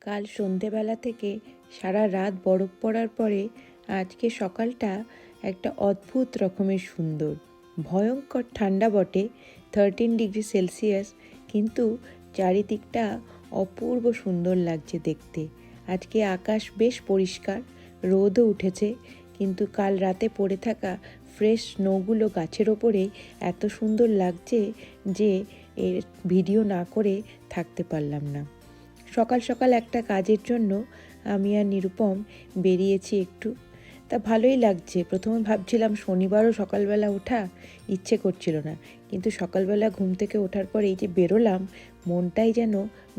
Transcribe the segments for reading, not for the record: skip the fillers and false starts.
কাল সন্ধেবেলা থেকে সারা রাত বরফ পড়ার পরে আজকে সকালটা একটা অদ্ভুত রকমের সুন্দর। ভয়ঙ্কর ঠান্ডা বটে, 13 ডিগ্রি সেলসিয়াস, কিন্তু চারিদিকটা অপূর্ব সুন্দর লাগছে দেখতে। আজকে আকাশ বেশ পরিষ্কার, রোদও উঠেছে, কিন্তু কাল রাতে পড়ে থাকা ফ্রেশ স্নোগুলো গাছের ওপরে এত সুন্দর লাগছে যে এর ভিডিও না করে থাকতে পারলাম না। সকাল সকাল একটা কাজের জন্য আমি আর নিরুপম বেরিয়েছি একটু। তা ভালোই লাগছে। প্রথমে ভাবছিলাম শনিবারও সকালবেলা ওঠা ইচ্ছে করছিল না, কিন্তু সকালবেলা ঘুম থেকে ওঠার পর এই যে বেরোলাম, মনটাই যেন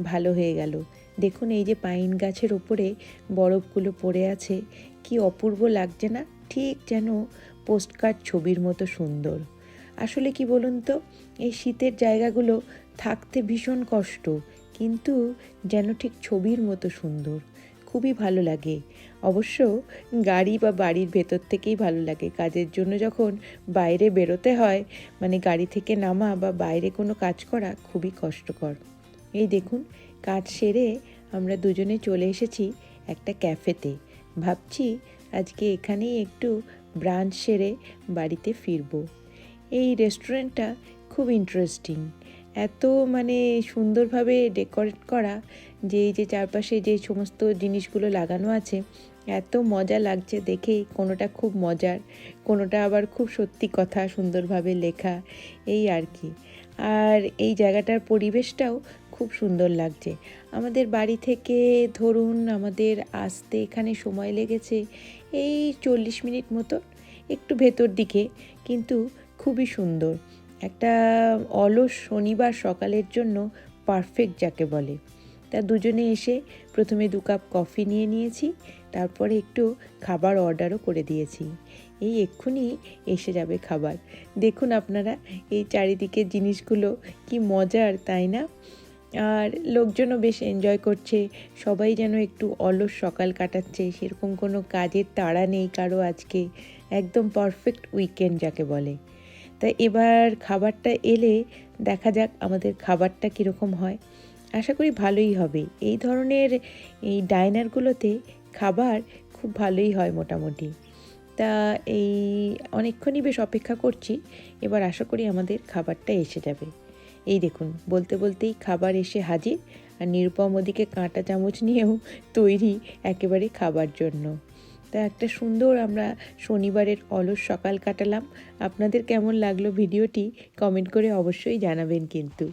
ভালো হয়ে গেল। দেখুন এই যে পাইন গাছের ওপরে বরফগুলো পড়ে আছে, কি অপূর্ব লাগছে না? ঠিক যেন পোস্টকার্ড ছবির মতো সুন্দর। আসলে কি বলুন তো, এই শীতের জায়গাগুলো থাকতে ভীষণ কষ্ট, কিন্তু যেন ঠিক ছবির মতো সুন্দর। খুবই ভালো লাগে। অবশ্য গাড়ি বা বাড়ির ভেতর থেকেই ভালো লাগে। কাজের জন্য যখন বাইরে বেরোতে হয়, মানে গাড়ি থেকে নামা বা বাইরে কোনো কাজ করা খুবই কষ্টকর। এই দেখুন, কাজ সেরে আমরা দুজনে চলে এসেছি একটা ক্যাফেতে। ভাবছি আজকে এখানেই একটু ব্রাঞ্চ সেরে বাড়িতে ফিরবো। এই রেস্টুরেন্টটা খুব ইন্টারেস্টিং, এত মানে সুন্দরভাবে ডেকোরেট করা, যে এই যে চারপাশে যে সমস্ত জিনিসগুলো লাগানো আছে, এত মজা লাগছে দেখে। কোনোটা খুব মজার, কোনোটা আবার খুব সত্যি কথা, সুন্দরভাবে লেখা, এই আর কি। আর এই জায়গাটার পরিবেশটাও খুব সুন্দর লাগছে। আমাদের বাড়ি থেকে ধরুন আমাদের আসতে এখানে সময় লেগেছে এই 40 মিনিট মতো, একটু ভেতর দিকে, কিন্তু খুবই সুন্দর। একটা অলস শনিবার সকালের জন্য পারফেক্ট যাকে বলে। তা দুজনে এসে প্রথমে 2 কাপ কফি নিয়ে নিয়েছি, তারপরে একটু খাবার অর্ডারও করে দিয়েছি। এই এক্ষুনি এসে যাবে খাবার। দেখুন আপনারা এই চারিদিকের জিনিসগুলো কি মজার, তাই না? আর লোকজনও বেশ এনজয় করছে, সবাই যেন একটু অলস সকাল কাটাচ্ছে, সেরকম কোনো কাজের তাড়া নেই কারো আজকে। একদম পারফেক্ট উইকেন্ড যাকে বলে। তা এবার খাবারটা এলে দেখা যাক আমাদের খাবারটা কীরকম হয়। আশা করি ভালোই হবে। এই ধরনের এই ডাইনারগুলোতে খাবার খুব ভালোই হয় মোটামুটি। তা এই অনেকক্ষণই বেশ অপেক্ষা করছি, এবার আশা করি আমাদের খাবারটা এসে যাবে। এই দেখুন, বলতে বলতেই খাবার এসে হাজির, আর নিরুপম ওদিকে কাঁটা চামচ নিয়েও তৈরি একেবারে খাবার জন্য। তা একটা সুন্দর আমরা শনিবারের অলস সকাল কাটালাম। আপনাদের কেমন লাগলো ভিডিওটি কমেন্ট করে অবশ্যই জানাবেন কিন্তু।